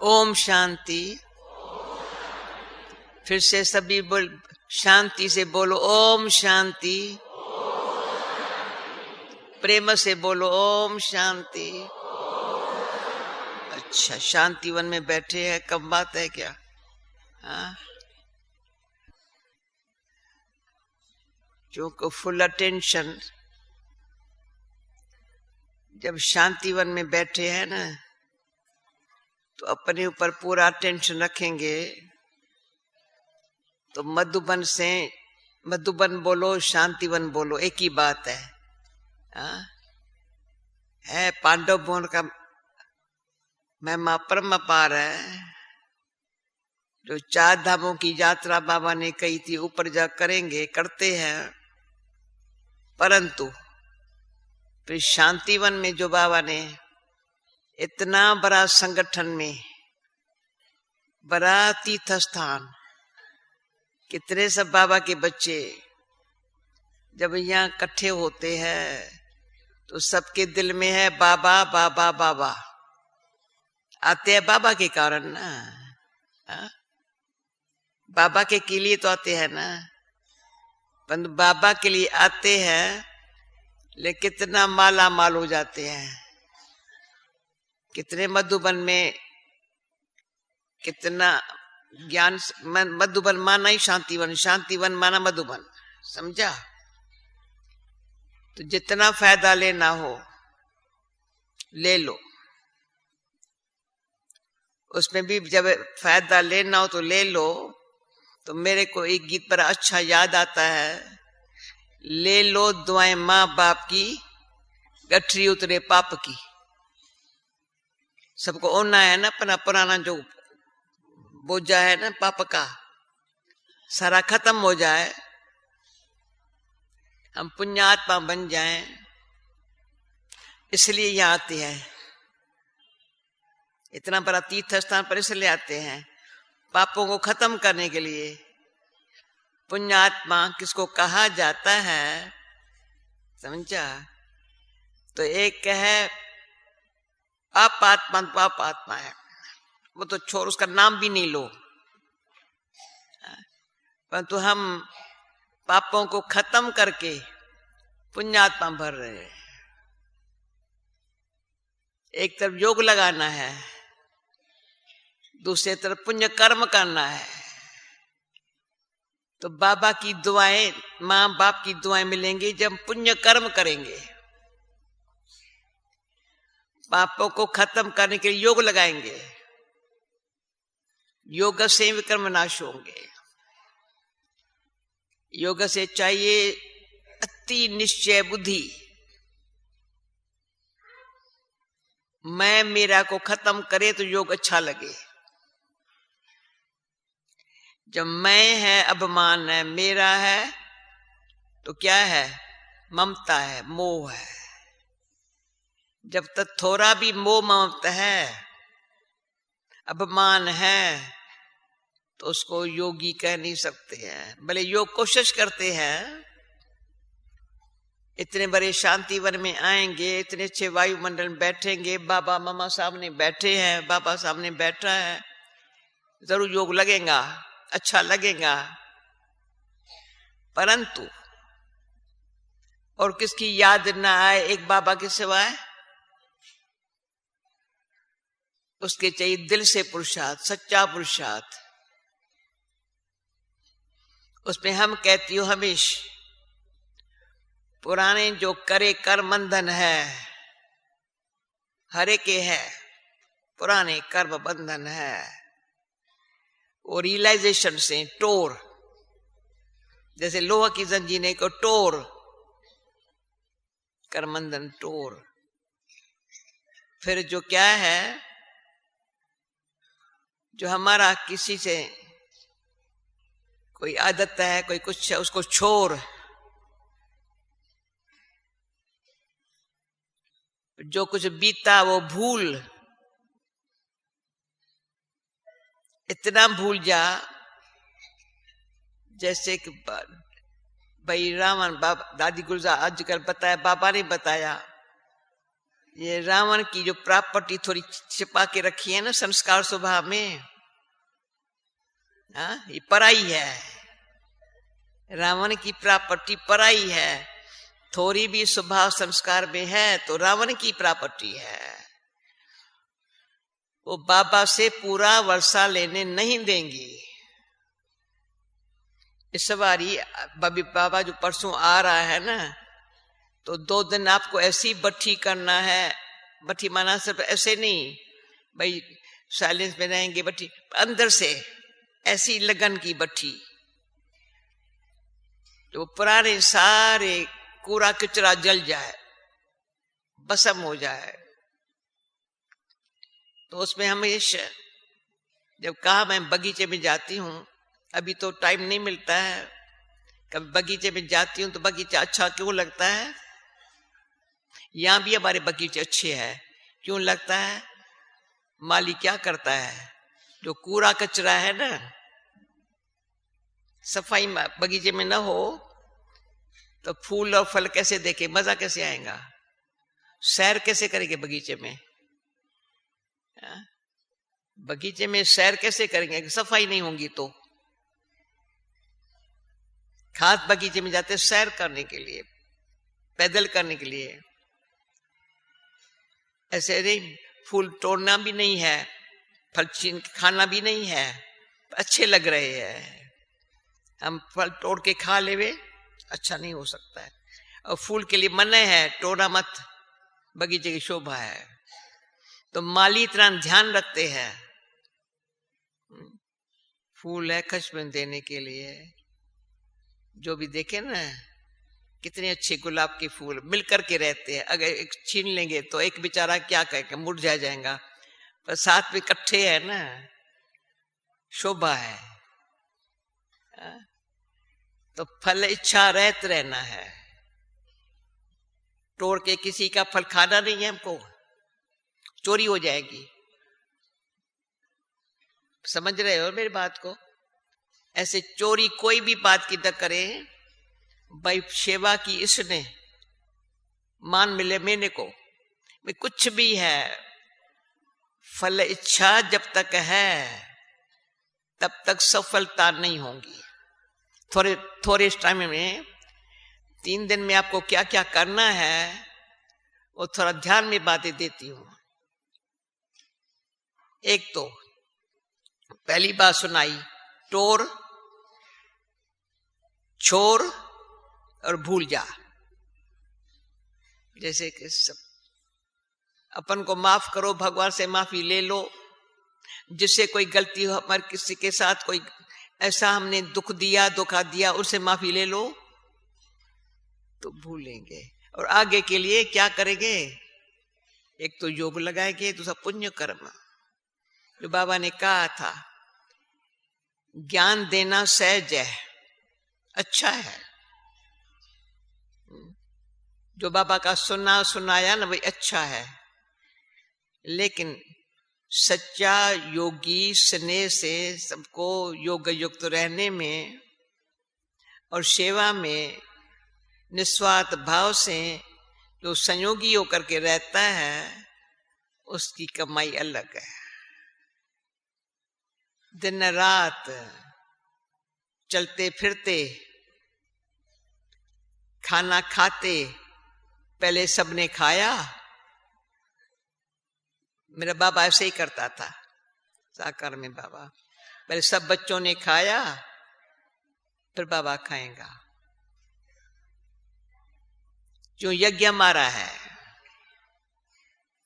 ओम शांति। फिर से सभी बोल, शांति से बोलो ओम शांति। प्रेम से बोलो ओम शांति। अच्छा, शांतिवन में बैठे हैं, कब बात है क्या? हाँ, क्योंकि फुल अटेंशन जब शांतिवन में बैठे हैं ना, तो अपने ऊपर पूरा अटेंशन रखेंगे। तो मधुबन से मधुबन बोलो, शांतिवन बोलो, एक ही बात है। है पांडव भवन का महिमा परम अपार है। जो 4 धामों की यात्रा बाबा ने कही थी, ऊपर जा करेंगे, करते हैं। परंतु फिर शांतिवन में जो बाबा ने इतना बड़ा संगठन में बड़ा तीर्थ स्थान, कितने सब बाबा के बच्चे जब यहाँ इकट्ठे होते हैं तो सबके दिल में है बाबा बाबा बाबा। आते हैं बाबा के कारण ना, बाबा के लिए तो आते हैं ना। परंतु बाबा के लिए आते हैं, लेकिन कितना माला माल हो जाते हैं। कितने मधुबन में कितना ज्ञान। मधुबन माना ही शांतिवन, शांतिवन माना मधुबन, समझा? तो जितना फायदा लेना हो ले लो। उसमें भी जब फायदा लेना हो तो ले लो। तो मेरे को एक गीत बड़ा अच्छा याद आता है, ले लो दुआएं माँ बाप की, गठरी उतरे पाप की। सबको ओना है ना, अपना पुराना जो बोझा है ना पाप का, सारा खत्म हो जाए, हम पुण्यात्मा बन जाएं। इसलिए यहाँ आते हैं। इतना बड़ा तीर्थ स्थान पर इसलिए आते हैं, पापों को खत्म करने के लिए। पुण्यात्मा किसको कहा जाता है, समझा? तो एक है अपात्मा, पापात्मा है, वो तो छोड़, उसका नाम भी नहीं लो। परंतु हम पापों को खत्म करके पुण्यात्मा भर रहे हैं। एक तरफ योग लगाना है, दूसरी तरफ पुण्य कर्म करना है। तो बाबा की दुआएं, माँ बाप की दुआएं मिलेंगी जब पुण्य कर्म करेंगे। पापों को खत्म करने के लिए योग लगाएंगे, योग से विकर्म नाश होंगे। योग से चाहिए अति निश्चय बुद्धि। मैं मेरा को खत्म करे तो योग अच्छा लगे। जब मैं है, अभिमान है, मेरा है, तो क्या है? ममता है, मोह है। जब तक थोड़ा भी मोह ममता है, अभिमान है, तो उसको योगी कह नहीं सकते हैं। भले योग कोशिश करते हैं। इतने बड़े शांतिवन में आएंगे, इतने अच्छे वायुमंडल में बैठेंगे, बाबा मामा सामने बैठे हैं, बाबा सामने बैठा है, जरूर योग लगेगा, अच्छा लगेगा। परंतु और किसकी याद ना आए एक बाबा के सिवाय, उसके चाहिए दिल से पुरुषार्थ, सच्चा पुरुषार्थ। उसमें हम कहती हूं हमेशा, पुराने जो करे कर्म बंधन है, हरे के है, पुराने कर्म बंधन है, वो रियलाइजेशन से टोर, जैसे लोहा की जंजीरें को टोर, कर्म बंधन टोर। फिर जो क्या है, जो हमारा किसी से कोई आदत है, कोई कुछ है, उसको छोड़। जो कुछ बीता वो भूल। इतना भूल जा जैसे कि भाई रावण, बाबा दादी गुलजार आजकल बताया, बाबा ने बताया ये रावण की जो प्रॉपर्टी थोड़ी छिपा के रखी है ना संस्कार स्वभाव में, ये पराई है। रावण की प्रॉपर्टी पराई है। थोड़ी भी स्वभाव संस्कार में है तो रावण की प्रॉपर्टी है। वो बाबा से पूरा वर्षा लेने नहीं देंगी। इस बारी बाबा जो परसों आ रहा है ना, तो 2 दिन आपको ऐसी बट्ठी करना है। बट्ठी माना सिर्फ ऐसे नहीं भाई साइलेंस में रहेंगे, बट्ठी अंदर से ऐसी लगन की बट्ठी, तो पुराने सारे कूड़ा कचरा जल जाए, भस्म हो जाए। तो उसमें हमेशा जब कहा मैं बगीचे में जाती हूँ, अभी तो टाइम नहीं मिलता है, कभी बगीचे में जाती हूँ तो बगीचा अच्छा क्यों लगता है? यहाँ भी हमारे बगीचे अच्छे हैं, क्यों लगता है? माली क्या करता है, जो कूड़ा कचरा है ना, सफाई बगीचे में ना हो तो फूल और फल कैसे देखे, मजा कैसे आएगा? सैर कैसे करेंगे बगीचे में? बगीचे में सैर कैसे करेंगे, सफाई नहीं होंगी तो? खास बगीचे में जाते सैर करने के लिए, पैदल करने के लिए। ऐसे नहीं फूल तोड़ना भी नहीं है, फल छीन खाना भी नहीं है, अच्छे लग रहे हैं। हम फल तोड़ के खा लेवे, अच्छा नहीं हो सकता है। और फूल के लिए मना है, तोड़ना मत, बगीचे की शोभा है। तो माली इतना ध्यान रखते हैं, फूल है खुशबू देने के लिए। जो भी देखे ना कितने अच्छे गुलाब के फूल मिलकर के रहते हैं। अगर एक छीन लेंगे तो एक बेचारा क्या कहेगा, मुरझा जाएगा, पर साथ में इकट्ठे है ना, शोभा है। तो फल इच्छा रहत रहना है, तोड़ के किसी का फल खाना नहीं है हमको, चोरी हो जाएगी। समझ रहे हो मेरी बात को? ऐसे चोरी कोई भी बात की न करे भाई। सेवा की इसने मान मिले मैंने को, भाई कुछ भी है, फल इच्छा जब तक है तब तक सफलता नहीं होगी। थोड़े टाइम में 3 दिन में आपको क्या क्या करना है वो थोड़ा ध्यान में बातें देती हूं। एक तो पहली बात सुनाई, टोर छोर और भूल जा। जैसे कि सब अपन को माफ करो, भगवान से माफी ले लो। जिससे कोई गलती हो, हमारे किसी के साथ कोई ऐसा हमने दुख दिया, धोखा दिया, उससे माफी ले लो तो भूलेंगे। और आगे के लिए क्या करेंगे? एक तो योग लगाएंगे, दूसरा पुण्य कर्म। जो बाबा ने कहा था ज्ञान देना सहज है, अच्छा है। जो बाबा का सुनाया ना वही अच्छा है, लेकिन सच्चा योगी स्नेह से सबको योग युक्त रहने में और सेवा में निस्वार्थ भाव से जो संयोगी होकर के रहता है उसकी कमाई अलग है। दिन रात चलते फिरते खाना खाते, पहले सबने खाया। मेरा बाबा ऐसे ही करता था साकार में। बाबा पहले सब बच्चों ने खाया, फिर बाबा खाएगा। जो यज्ञ हमारा है,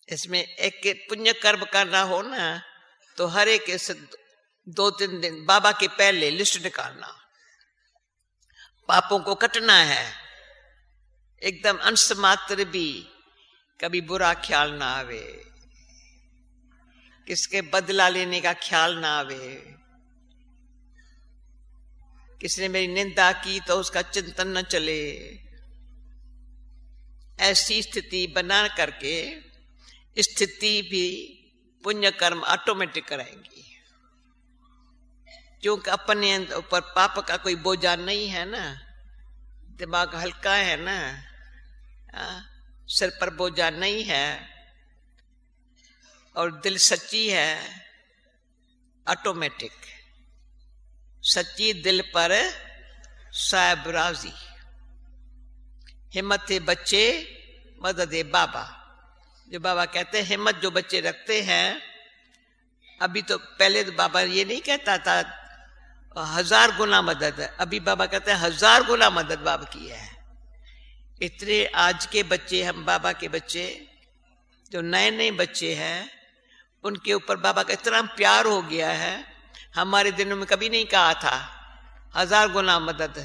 इसमें एक पुण्य कर्म करना हो ना, तो हर एक 2-3 दिन बाबा के पहले लिस्ट निकालना, पापों को कटना है। एकदम अंश मात्र भी कभी बुरा ख्याल ना आवे, किसके बदला लेने का ख्याल ना आवे। किसने मेरी निंदा की तो उसका चिंतन न चले। ऐसी स्थिति बना करके स्थिति भी पुण्य कर्म ऑटोमेटिक कराएंगी, क्योंकि अपने ऊपर पाप का कोई बोझा नहीं है ना, दिमाग हल्का है ना, सिर पर बोझा नहीं है। और दिल सच्ची है, ऑटोमेटिक। सच्ची दिल पर साहिब राजी, हिम्मत बच्चे मदद बाबा। जो बाबा कहते हैं हिम्मत जो बच्चे रखते हैं, अभी तो पहले तो बाबा ये नहीं कहता था 1000 गुना मदद, अभी बाबा कहते हैं 1000 गुना मदद बाबा की है। इतने आज के बच्चे, हम बाबा के बच्चे जो नए नए बच्चे हैं, उनके ऊपर बाबा का इतना प्यार हो गया है। हमारे दिनों में कभी नहीं कहा था 1000 गुना मदद।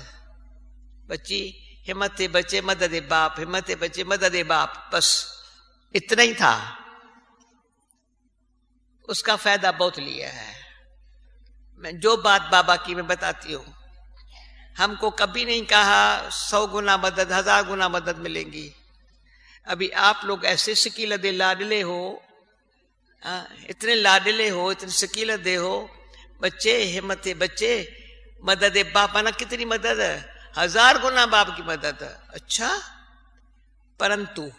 बच्ची हिम्मत बच्चे मदद बाप, हिम्मत बच्चे मदद बाप, बस इतना ही था। उसका फायदा बहुत लिया है। मैं जो बात बाबा की मैं बताती हूँ, हमको कभी नहीं कहा 100 गुना मदद, 1000 गुना मदद मिलेंगी। अभी आप लोग ऐसे शकीलदे लाडले हो, इतने लाडले हो, इतने शकीलदे हो। बच्चे हिम्मत बच्चे मदद बाप, ना कितनी मदद, 1000 गुना बाप की मदद। अच्छा, परंतु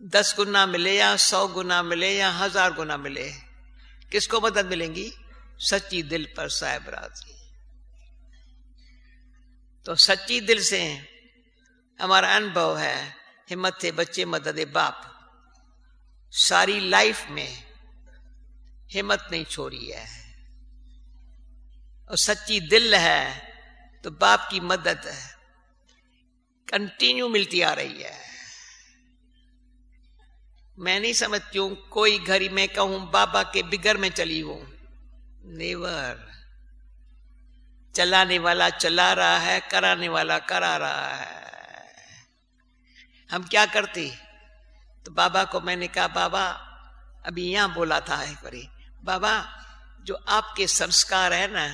10 गुना मिले या 100 गुना मिले या 1000 गुना मिले, किसको मदद मिलेंगी? सच्ची दिल पर साहिब राजी। तो सच्ची दिल से हमारा अनुभव है, हिम्मत बच्चे मदद बाप। सारी लाइफ में हिम्मत नहीं छोड़ी है, और सच्ची दिल है तो बाप की मदद कंटिन्यू मिलती आ रही है। मैं नहीं समझती हूं कोई घड़ी में कहूं बाबा के बिगर में चली हूं, नेवर। चलाने वाला चला रहा है, कराने वाला करा रहा है। हम क्या करते? तो बाबा को मैंने कहा, बाबा अभी यहां बोला था एक बारी, बाबा जो आपके संस्कार है ना,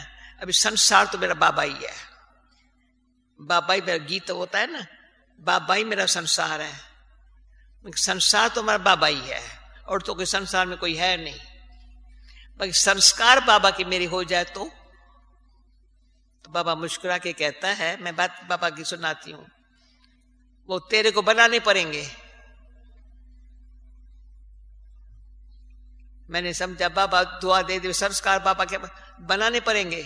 अभी संसार तो मेरा बाबा ही है। बाबा ही मेरा गीत होता है ना, बाबा ही मेरा संसार है। संसार तो हमारा बाबा ही है, और तो कोई संसार में कोई है नहीं। बाकी संस्कार बाबा की मेरी हो जाए तो बाबा मुस्कुरा के कहता है, मैं बात बाबा की सुनाती हूं, वो तेरे को बनाने पड़ेंगे। मैंने समझा बाबा दुआ दे दे, संस्कार बाबा के बनाने पड़ेंगे।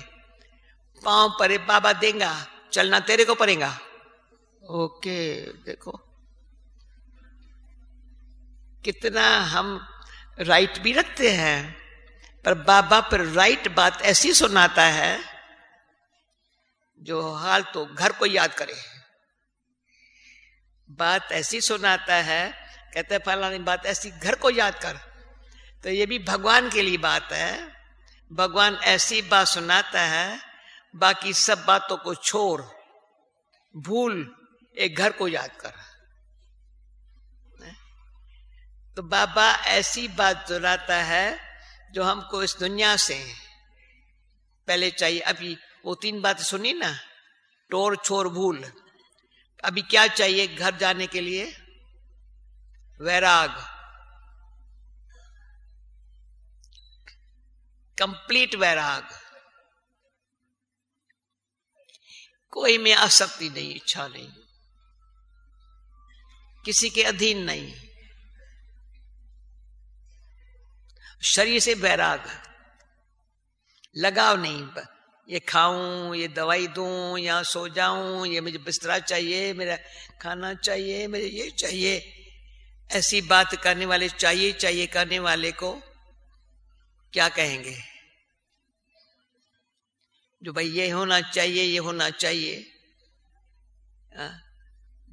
पांव पर बाबा देगा, चलना तेरे को पड़ेगा। ओके, देखो कितना हम राइट भी रखते हैं, पर बाबा पर राइट बात ऐसी सुनाता है जो हाल तो घर को याद करे। बात ऐसी सुनाता है, कहते हैं फलानी बात ऐसी घर को याद कर। तो ये भी भगवान के लिए बात है। भगवान ऐसी बात सुनाता है, बाकी सब बातों को छोड़, भूल, एक घर को याद कर। तो बाबा ऐसी बात सुनाता है जो हमको इस दुनिया से पहले चाहिए। अभी वो 3 बात सुनी ना, टोर छोर भूल। अभी क्या चाहिए घर जाने के लिए? वैराग, कंप्लीट वैराग। कोई में आसक्ति नहीं, इच्छा नहीं, किसी के अधीन नहीं, शरीर से वैराग, लगाव नहीं। ये खाऊं, ये दवाई दूं, या सो जाऊं, ये मुझे बिस्तरा चाहिए, मेरा खाना चाहिए, मेरे ये चाहिए। ऐसी बात करने वाले, चाहिए चाहिए करने वाले को क्या कहेंगे? जो भाई ये होना चाहिए, ये होना चाहिए।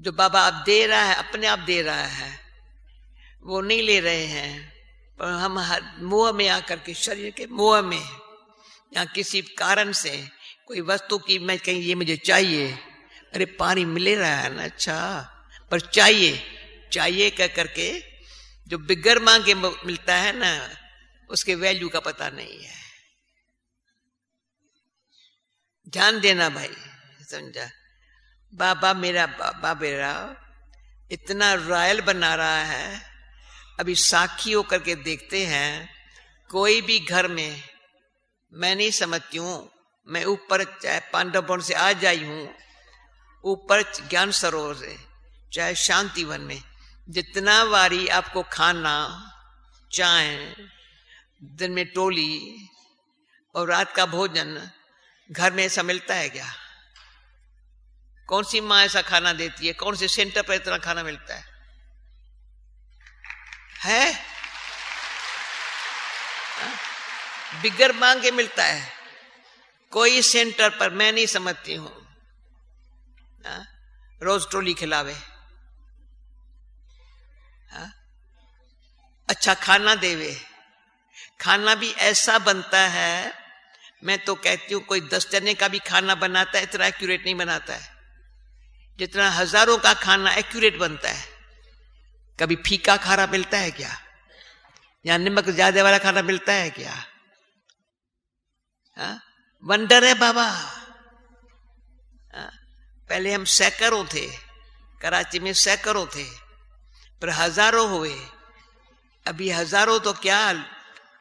जो बाबा आप दे रहा है, अपने आप दे रहा है, वो नहीं ले रहे हैं। पर हम मोह में आकर के, शरीर के मोह में, या किसी कारण से कोई वस्तु की मैं कहीं ये मुझे चाहिए, अरे पानी मिले रहा है ना, अच्छा, पर चाहिए चाहिए कह करके जो बिगर मांगे मिलता है ना, उसके वैल्यू का पता नहीं है। ध्यान देना भाई, समझा? बाबा मेरा इतना रॉयल बना रहा है। अभी साक्षी होकर के देखते हैं, कोई भी घर में, मैं नहीं समझती हूं, मैं ऊपर चाहे पांडवपुर से आ जाई हूं, ऊपर ज्ञान सरोवर से, चाहे शांतिवन में, जितना बारी आपको खाना, चाय, दिन में टोली और रात का भोजन घर में ऐसा मिलता है क्या? कौन सी माँ ऐसा खाना देती है? कौन से सेंटर पर इतना खाना मिलता है? बिगर मांगे मिलता है। कोई सेंटर पर मैं नहीं समझती हूं रोज टोली खिलावे, अच्छा खाना देवे। खाना भी ऐसा बनता है, मैं तो कहती हूं कोई 10 जने का भी खाना बनाता है इतना एक्यूरेट नहीं बनाता है जितना हजारों का खाना एक्यूरेट बनता है। कभी फीका खाना मिलता है क्या? या नमक ज्यादा वाला खाना मिलता है क्या? वंडर है बाबा। पहले हम सैकड़ों थे, कराची में सैकड़ों थे, पर हजारों हुए। अभी हजारों तो क्या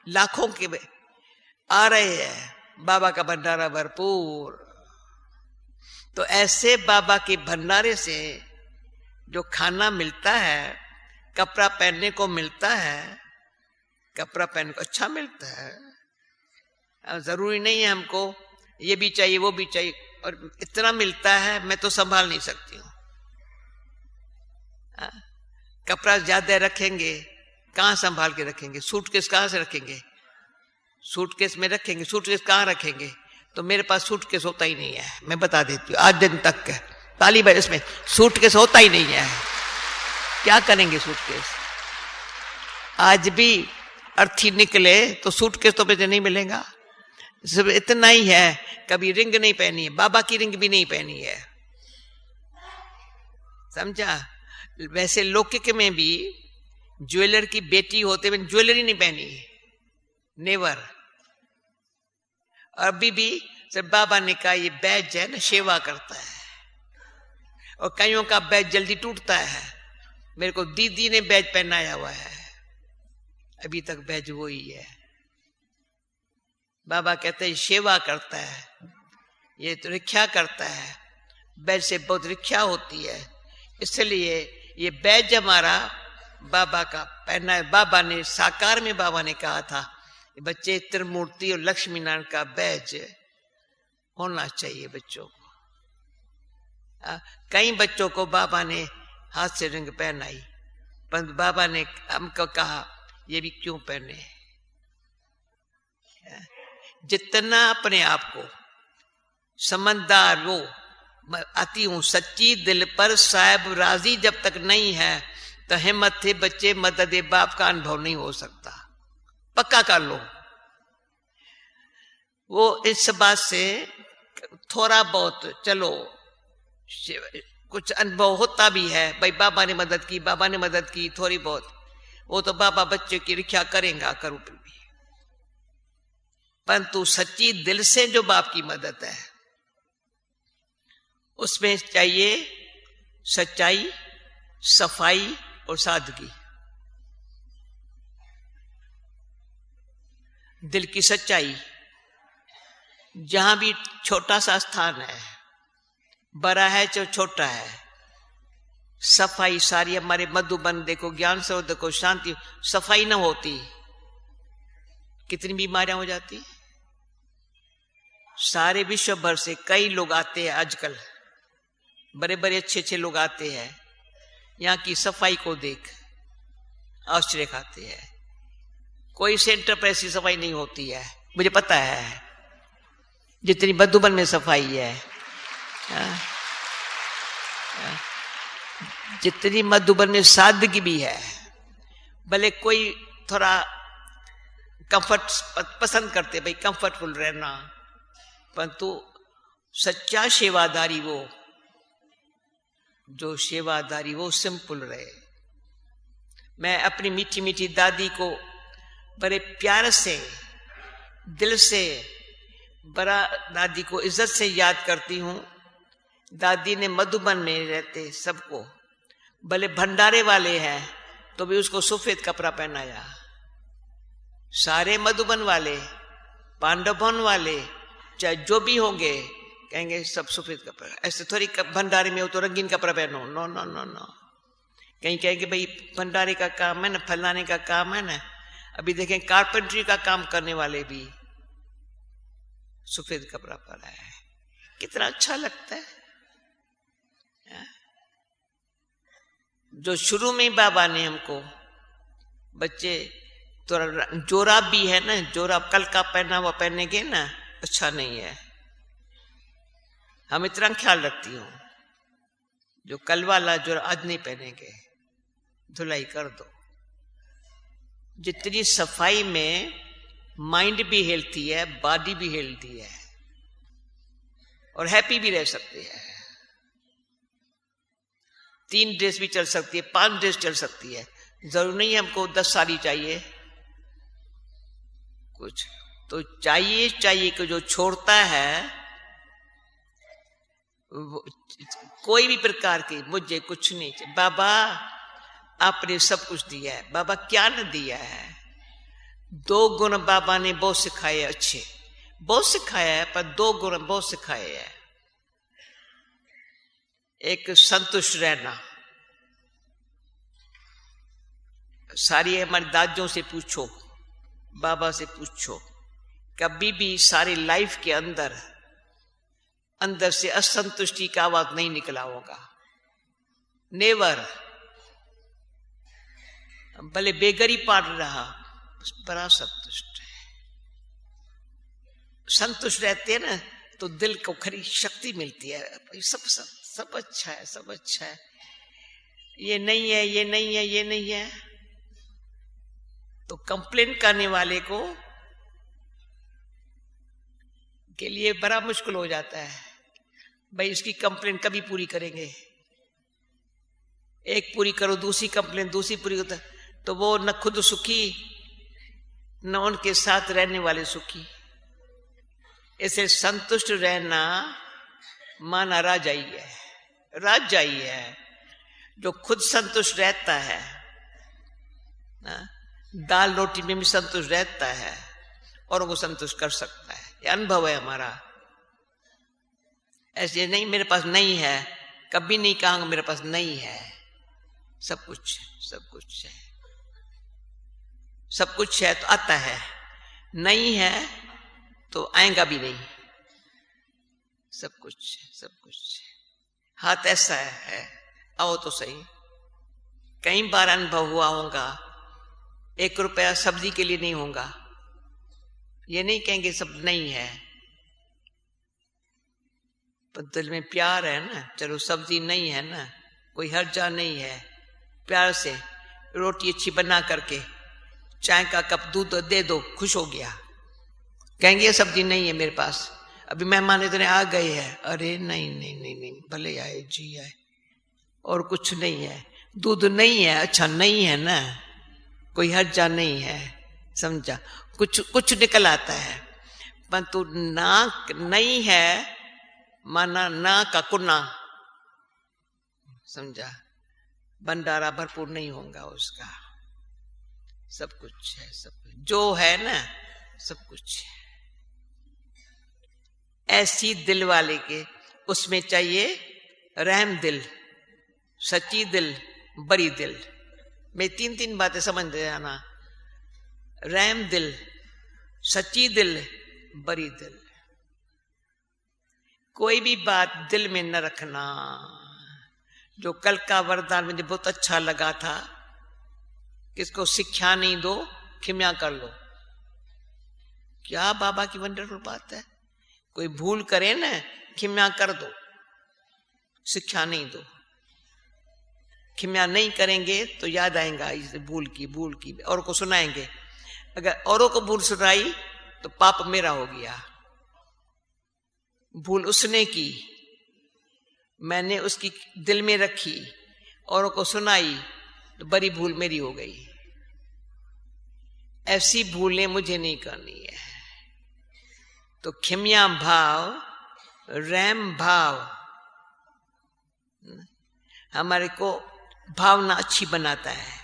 लाखों के आ रहे हैं। बाबा का भंडारा भरपूर। तो ऐसे बाबा के भंडारे से जो खाना मिलता है, कपड़ा पहनने को मिलता है, कपड़ा पहनने को अच्छा मिलता है। जरूरी नहीं है हमको ये भी चाहिए वो भी चाहिए, और इतना मिलता है मैं तो संभाल नहीं सकती हूँ। कपड़ा ज्यादा रखेंगे, कहाँ संभाल के रखेंगे? सूटकेस कहाँ से रखेंगे? सूटकेस में रखेंगे, सूटकेस कहाँ रखेंगे? तो मेरे पास सूटकेस होता ही नहीं है, मैं बता देती हूँ। आज दिन तक ताली भाई इसमें सूटकेस होता ही नहीं है। क्या करेंगे सूटकेस? आज भी अर्थी निकले तो सूटकेस तो मुझे नहीं मिलेगा। सिर्फ इतना ही है, कभी रिंग नहीं पहनी है, बाबा की रिंग भी नहीं पहनी है, समझा? वैसे लौकिक में भी ज्वेलर की बेटी होते हुए ज्वेलरी नहीं पहनी, नेवर। अभी भी सिर्फ बाबा ने कहा ये बैज है ना, सेवा करता है, और कईयों का बैज जल्दी टूटता है। मेरे को दीदी ने बैज पहनाया हुआ है, अभी तक बैज वो ही है। बाबा कहते हैं सेवा करता है, ये तो रक्षा करता है। बैज से बहुत रक्षा होती है, इसलिए ये बैज हमारा बाबा का पहना है। बाबा ने साकार में बाबा ने कहा था बच्चे त्रिमूर्ति और लक्ष्मी नारायण का बैज होना चाहिए बच्चों को। कई बच्चों को बाबा ने हाथ से रिंग पहनाई, पर बाबा ने हमको कहा ये भी क्यों पहने? जितना अपने आप को समझदार वो आती हूं सच्ची दिल पर साहब राजी जब तक नहीं है तो हिम्मत थे बच्चे मदद बाप का अनुभव नहीं हो सकता। पक्का कर लो। वो इस बात से थोड़ा बहुत चलो कुछ अनुभव होता भी है, भाई बाबा ने मदद की, बाबा ने मदद की थोड़ी बहुत, वो तो बाबा बच्चे की रक्षा करेगा करूँ भी, परंतु सच्ची दिल से जो बाप की मदद है उसमें चाहिए सच्चाई, सफाई और सादगी। दिल की सच्चाई, जहां भी छोटा सा स्थान है, बड़ा है चाहे छोटा है, सफाई सारी। हमारे मधुबन देखो, ज्ञान सरोवर देखो, शांति, सफाई ना होती कितनी बीमारियां हो जाती। सारे विश्व भर से कई लोग आते हैं आजकल, बड़े बड़े अच्छे अच्छे लोग आते हैं, यहाँ की सफाई को देख आश्चर्य खाते हैं। कोई सेंटर पर ऐसी सफाई नहीं होती है, मुझे पता है, जितनी मधुबन में सफाई है, जितनी मधुबन में सादगी भी है। भले कोई थोड़ा कंफर्ट पसंद करते, भाई कंफर्टफुल रहना, परंतु सच्चा सेवादारी वो जो सेवादारी वो सिंपल रहे। मैं अपनी मीठी मीठी दादी को बड़े प्यार से दिल से बड़ा दादी को इज्जत से याद करती हूँ। दादी ने मधुबन में रहते सबको, भले भंडारे वाले हैं तो भी उसको सफेद कपड़ा पहनाया। सारे मधुबन वाले, पांडवन वाले, चाहे जो भी होंगे, कहेंगे सब सफेद कपड़ा। ऐसे थोड़ी भंडारे में हो तो रंगीन कपड़ा पहनो, नो नो नो नो। कहीं कहेंगे भाई भंडारे का काम है ना, फलाने का काम है ना। अभी देखें कारपेंटरी का काम करने वाले भी सफेद कपड़ा पहना है, कितना अच्छा लगता है। जो शुरू में ही बाबा ने हमको, बच्चे तो जोराब भी है ना, जोराब कल का पहना हुआ पहनेंगे ना, अच्छा नहीं है। हम इतना ख्याल रखती हूँ, जो कल वाला जो आज नहीं पहनेंगे धुलाई कर दो। जितनी सफाई में माइंड भी हेल्थी है, बॉडी भी हेल्थी है और हैप्पी भी रह सकते हैं। 3 ड्रेस भी चल सकती है, 5 ड्रेस चल सकती है, जरूर नहीं हमको 10 साड़ी चाहिए। कुछ तो चाहिए कि जो छोड़ता है कोई भी प्रकार की, मुझे कुछ नहीं चाहिए। बाबा आपने सब कुछ दिया है, बाबा क्या न दिया है। 2 गुण बाबा ने बहुत सिखाए, अच्छे बहुत सिखाया है, पर 2 गुण बहुत सिखाए हैं। एक संतुष्ट रहना। सारी हमारी दादियों से पूछो, बाबा से पूछो, कभी भी सारी लाइफ के अंदर से असंतुष्टि का आवाज नहीं निकला होगा, नेवर। भले बेगरी पाड़ रहा, बड़ा संतुष्ट है। संतुष्ट रहते हैं ना तो दिल को खरी शक्ति मिलती है। सब अच्छा है, सब अच्छा है, ये नहीं है, ये नहीं है, ये नहीं है, तो कंप्लेन करने वाले को के लिए बड़ा मुश्किल हो जाता है। भाई इसकी कंप्लेन कभी पूरी करेंगे? एक पूरी करो, दूसरी कंप्लेन, दूसरी पूरी होता, तो वो न खुद सुखी न उनके साथ रहने वाले सुखी। इसे संतुष्ट रहना माना राजाई है, राजाई है। जो खुद संतुष्ट रहता है ना, दाल रोटी में भी संतुष्ट रहता है और वो संतुष्ट कर सकता है। ये अनुभव है हमारा। ऐसे नहीं मेरे पास नहीं है, कभी नहीं कहूंगा मेरे पास नहीं है। सब कुछ है, सब कुछ है, सब कुछ है तो आता है, नहीं है तो आएगा भी नहीं। सब कुछ है, सब कुछ है। हाथ ऐसा है, आओ तो सही। कई बार अनुभव हुआ होगा, 1 रुपया सब्जी के लिए नहीं होगा। ये नहीं कहेंगे सब नहीं है, पर दिल में प्यार है ना। चलो सब्जी नहीं है ना, कोई हर्जा नहीं है, प्यार से रोटी अच्छी बना करके चाय का कप दूध दे दो, खुश हो गया। कहेंगे सब्जी नहीं है मेरे पास, अभी मेहमान इतने आ गए हैं, अरे नहीं नहीं नहीं नहीं, भले आए जी आए, और कुछ नहीं है, दूध नहीं है, अच्छा नहीं है ना, कोई हर्जा नहीं है, समझा। कुछ निकल आता है, परंतु ना नहीं है माना ना का कुना, समझा। भंडारा भरपूर नहीं होगा उसका। सब कुछ है, सब कुछ जो है ना, सब कुछ है। ऐसी दिल वाले के उसमें चाहिए रहम दिल, सच्ची दिल, बड़ी दिल। मैं 3 बातें समझ जाना। रहम दिल, सच्ची दिल, बड़ी दिल। कोई भी बात दिल में न रखना। जो कल का वरदान मुझे बहुत अच्छा लगा था, किसको शिक्षा नहीं दो, क्षमा कर लो। क्या बाबा की वंडरफुल बात है। कोई भूल करे ना, क्षमा कर दो, शिक्षा नहीं दो। क्षमा नहीं करेंगे तो याद आएगा इस भूल की और को सुनाएंगे। अगर औरों को भूल सुनाई तो पाप मेरा हो गया। भूल उसने की, मैंने उसकी दिल में रखी, औरों को सुनाई तो बड़ी भूल मेरी हो गई। ऐसी भूलें मुझे नहीं करनी है। तो क्षमा भाव, रहम भाव हमारे को भावना अच्छी बनाता है।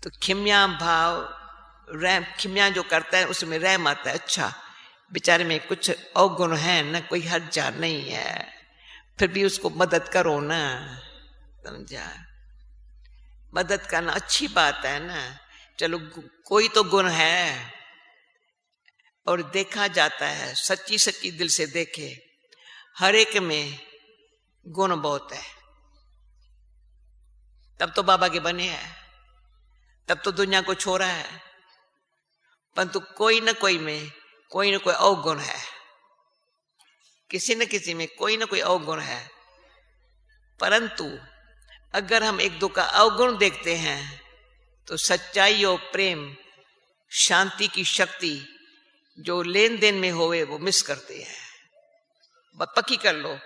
तो क्षमा भाव, रहम, क्षमा जो करता है उसमें रहम आता है। अच्छा बेचारे में कुछ अवगुण है ना, कोई हर्जा नहीं है, फिर भी उसको मदद करो ना, समझा? मदद करना अच्छी बात है ना। चलो कोई तो गुण है और देखा जाता है, सच्ची सच्ची दिल से देखे, हर एक में गुण बहुत है, तब तो बाबा के बने हैं, तब तो दुनिया को छोड़ा है। परंतु कोई न कोई में कोई न कोई अवगुण है, किसी न किसी में कोई न कोई अवगुण है। परंतु अगर हम एक दो का अवगुण देखते हैं तो सच्चाई और प्रेम, शांति की शक्ति जो लेन देन में होवे वो मिस करते हैं। पक्की कर लो,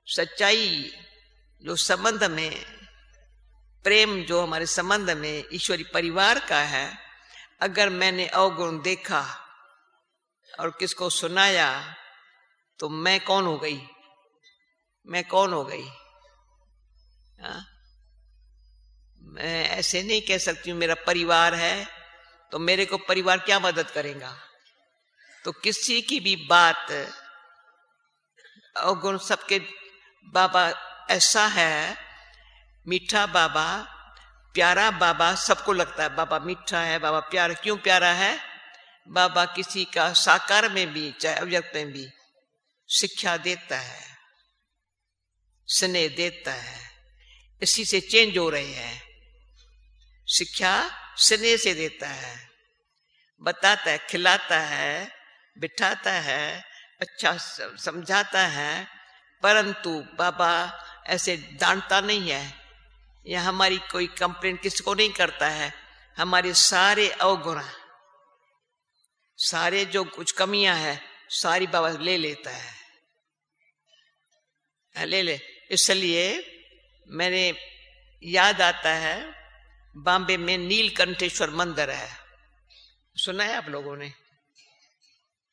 सच्चाई जो संबंध में, प्रेम जो हमारे संबंध में ईश्वरी परिवार का है, अगर मैंने अवगुण देखा और किसको सुनाया तो मैं कौन हो गई? मैं कौन हो गई? मैं ऐसे नहीं कह सकती हूं मेरा परिवार है तो मेरे को परिवार क्या मदद करेगा। तो किसी की भी बात अवगुण, सबके बाबा ऐसा है, मीठा बाबा, प्यारा बाबा, सबको लगता है बाबा मीठा है, बाबा प्यारा। क्यों प्यारा है? बाबा किसी का साकार में भी चाहे अव्यक्त में भी शिक्षा देता है, स्नेह देता है, इसी से चेंज हो रहे हैं। शिक्षा स्नेह से देता है, बताता है, खिलाता है, बिठाता है, अच्छा समझाता है। परंतु बाबा ऐसे डांटता नहीं है या हमारी कोई कंप्लेंट किसको नहीं करता है। हमारे सारे अवगुण, सारे जो कुछ कमियां हैं सारी बाबा ले लेता है, ले ले। इसलिए मैंने याद आता है, बॉम्बे में नीलकंठेश्वर मंदिर है, सुना है आप लोगों ने?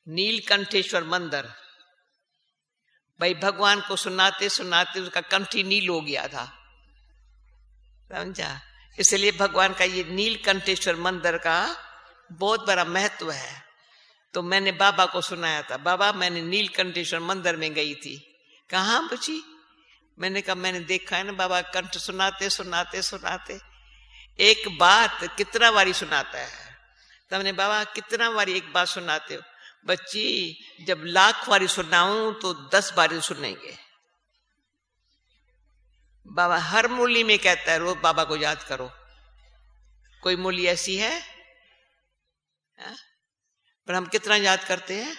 नीलकंठेश्वर मंदिर, भाई भगवान को सुनाते सुनाते उसका कंठ ही नील हो गया था, समझा? इसलिए भगवान का ये नीलकंठेश्वर मंदिर का बहुत बड़ा महत्व है। तो मैंने बाबा को सुनाया था, बाबा मैंने नीलकंठेश्वर मंदिर में गई थी। कहाँ बची? मैंने कहा मैंने देखा है ना बाबा कंठ सुनाते सुनाते सुनाते, एक बात कितना बारी सुनाता है। तब मैंने बाबा कितना बारी एक बात सुनाते हो? बच्ची जब 1,00,000 बारी सुनाऊं तो 10 बारी सुनेंगे। बाबा हर मूली में कहता है रोज बाबा को याद करो। कोई मूली ऐसी है? पर हम कितना याद करते हैं?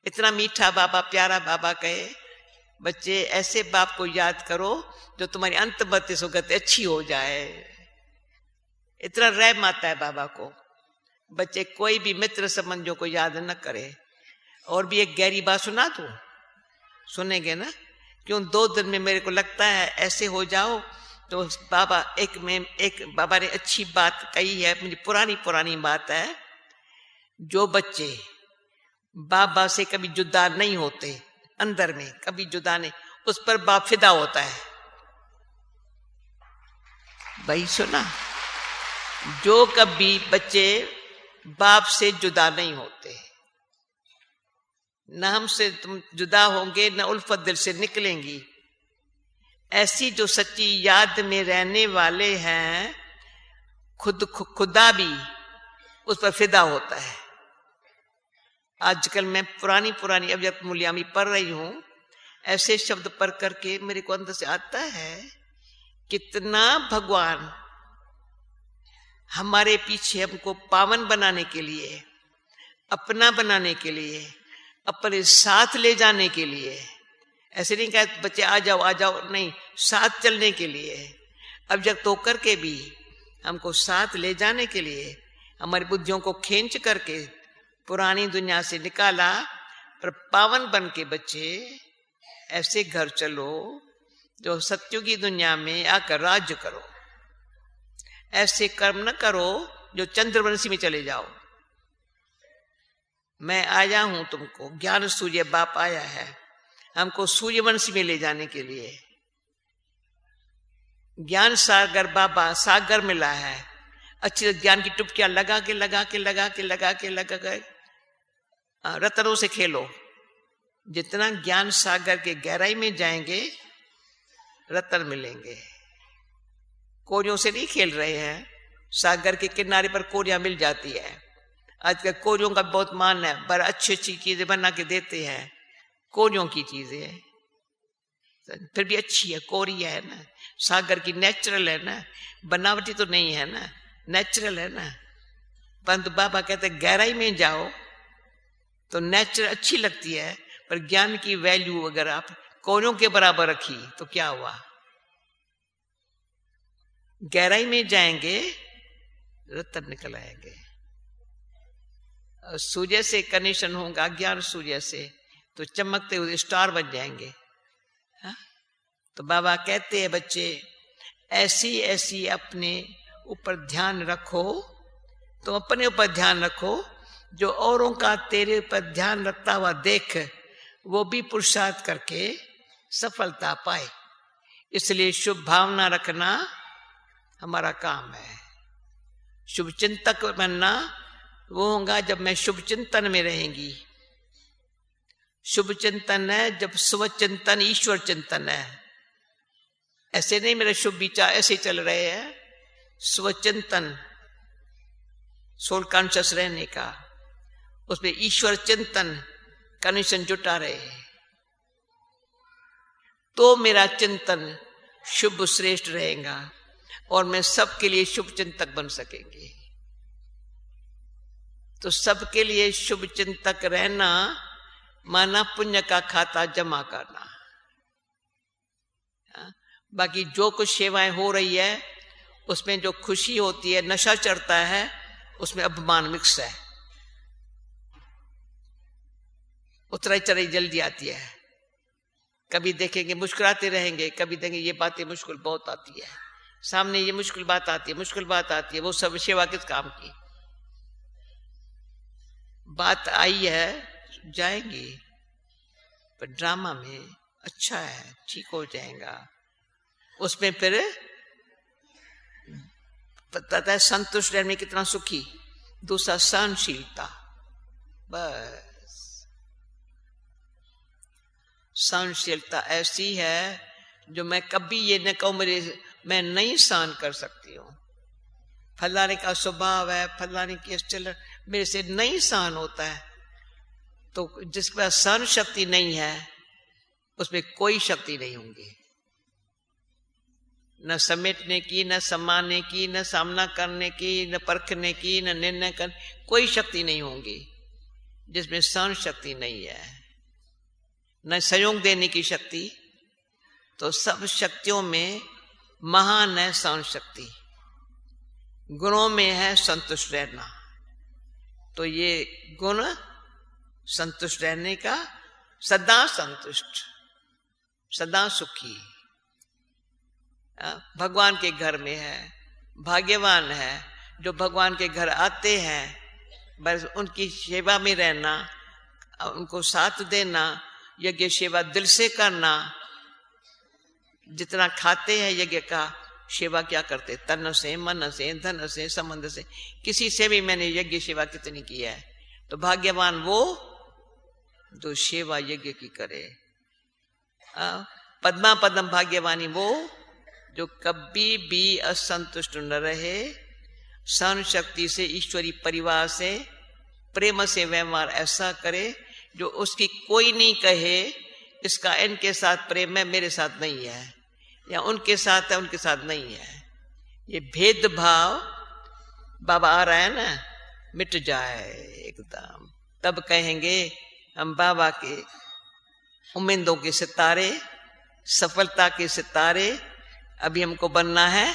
इतना मीठा बाबा, प्यारा बाबा कहे बच्चे ऐसे बाप को याद करो जो तुम्हारी अंतमति सुगति अच्छी हो जाए। इतना रहम आता है बाबा को। बच्चे कोई भी मित्र संबंधियों को याद न करे। और भी एक गहरी बात सुना दूं, सुनेंगे ना? क्यों 2 दिन में मेरे को लगता है ऐसे हो जाओ। तो बाबा एक बाबा ने अच्छी बात कही है, मुझे पुरानी बात है। जो बच्चे बाबा से कभी जुदा नहीं होते, अंदर में कभी जुदा नहीं, उस पर बाप फिदा होता है। भाई सुना? जो कभी बच्चे बाप से जुदा नहीं होते, न हमसे तुम जुदा होंगे, न उल्फत दिल से निकलेंगी, ऐसी जो सच्ची याद में रहने वाले हैं, खुदा भी उस पर फिदा होता है। आजकल मैं पुरानी अव्यक्त मूल्यामी पढ़ रही हूं, ऐसे शब्द पढ़ करके मेरे को अंदर से आता है कितना भगवान हमारे पीछे हमको पावन बनाने के लिए, अपना बनाने के लिए, अपने साथ ले जाने के लिए, ऐसे नहीं कहा बच्चे आ जाओ, नहीं, साथ चलने के लिए, अव्यक्त होकर के भी हमको साथ ले जाने के लिए, हमारी बुद्धियों को खींच करके पुरानी दुनिया से निकाला, पर पावन बन के बच्चे ऐसे घर चलो जो सत्युग की दुनिया में आकर राज्य करो। ऐसे कर्म न करो जो चंद्रवंशी में चले जाओ। मैं आया हूं तुमको, ज्ञान सूर्य बाप आया है हमको सूर्यवंशी में ले जाने के लिए। ज्ञान सागर बाबा सागर मिला है, अच्छी ज्ञान की टुपकियां लगा के रतनों से खेलो। जितना ज्ञान सागर के गहराई में जाएंगे रत्न मिलेंगे। कोरियों से नहीं खेल रहे हैं, सागर के किनारे पर कोरियां मिल जाती है। आजकल कोरियों का बहुत मान है, पर अच्छी अच्छी चीजें बना के देते हैं, कोरियों की चीजें फिर भी अच्छी है, कोरिया है ना, सागर की नेचुरल है ना, बनावटी तो नहीं है ना, नेचुरल है ना। परंतु बाबा कहते गहराई में जाओ तो नेचुरल अच्छी लगती है, पर ज्ञान की वैल्यू अगर आप कोरियों के बराबर रखी तो क्या हुआ? गहराई में जाएंगे रत्न निकल आएंगे। सूर्य से कनेक्शन होगा, ज्ञान सूर्य से, तो चमकते हुए स्टार बन जाएंगे। हा? तो बाबा कहते हैं बच्चे ऐसी ऐसी अपने ऊपर ध्यान रखो, तो अपने ऊपर ध्यान रखो, जो औरों का तेरे ऊपर ध्यान रखता हुआ देख वो भी पुरुषार्थ करके सफलता पाए। इसलिए शुभ भावना रखना हमारा काम है। शुभ चिंतक बनना वो होगा जब मैं शुभ चिंतन में रहेंगी। शुभ चिंतन है जब स्व चिंतन ईश्वर चिंतन है। ऐसे नहीं मेरे शुभ विचार ऐसे चल रहे हैं, स्व चिंतन सोल कॉन्शियस रहने का, उसमें ईश्वर चिंतन कनेक्शन जुटा रहे, तो मेरा चिंतन शुभ श्रेष्ठ रहेगा और मैं सबके लिए शुभ चिंतक बन सकेंगे। तो सबके लिए शुभ चिंतक रहना माना पुण्य का खाता जमा करना। बाकी जो कुछ सेवाएं हो रही है उसमें जो खुशी होती है, नशा चढ़ता है, उसमें अभिमान मिक्स है, उतराई चढ़ाई जल्दी आती है। कभी देखेंगे मुस्कुराते रहेंगे, कभी देखेंगे ये बातें मुश्किल बहुत आती है, सामने ये मुश्किल बात आती है, मुश्किल बात आती है, वो सब सेवा किस काम की? बात आई है जाएंगी, पर ड्रामा में अच्छा है, ठीक हो जाएगा। उसमें फिर पता है संतुष्ट रहने में कितना सुखी। दूसरा सहनशीलता, बस सहनशीलता ऐसी है जो मैं कभी ये न कहूं मैं नहीं सहन कर सकती हूँ, फलाने का स्वभाव है, फलाने की स्टाइल मेरे से नहीं सहन होता है। तो जिसके पास सहन शक्ति नहीं है उसमें कोई शक्ति नहीं होगी, न समेटने की, न समाने की, न सामना करने की, न परखने की, न निर्णय करने, कोई शक्ति नहीं होगी जिसमें सहन शक्ति नहीं है, न सहयोग देने की शक्ति। तो सब शक्तियों में महान है सहन शक्ति, गुणों में है संतुष्ट रहना। तो ये गुण संतुष्ट रहने का, सदा संतुष्ट, सदा सुखी, भगवान के घर में है, भाग्यवान है जो भगवान के घर आते हैं। बस उनकी सेवा में रहना, उनको साथ देना, यज्ञ सेवा दिल से करना। जितना खाते हैं यज्ञ का सेवा क्या करते, तन से, मन से, धन से, संबंध से, किसी से भी मैंने यज्ञ सेवा कितनी की है। तो भाग्यवान वो जो सेवा यज्ञ की करे। पद्मा पद्म भाग्यवानी वो जो कभी भी असंतुष्ट न रहे, सहन शक्ति से, ईश्वरी परिवार से, प्रेम से व्यवहार ऐसा करे जो उसकी कोई नहीं कहे इसका इनके साथ प्रेम है, मेरे साथ नहीं है, या उनके साथ है, उनके साथ नहीं है। ये भेदभाव बाबा आ रहा है ना, मिट जाए एकदम, तब कहेंगे हम बाबा के उम्मीदों के सितारे, सफलता के सितारे। अभी हमको बनना है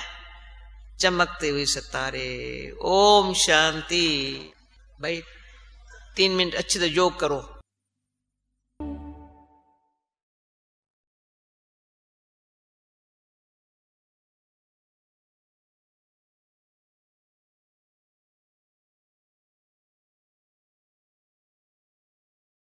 चमकते हुए सितारे। ओम शांति। भाई 3 मिनट अच्छे से योग करो।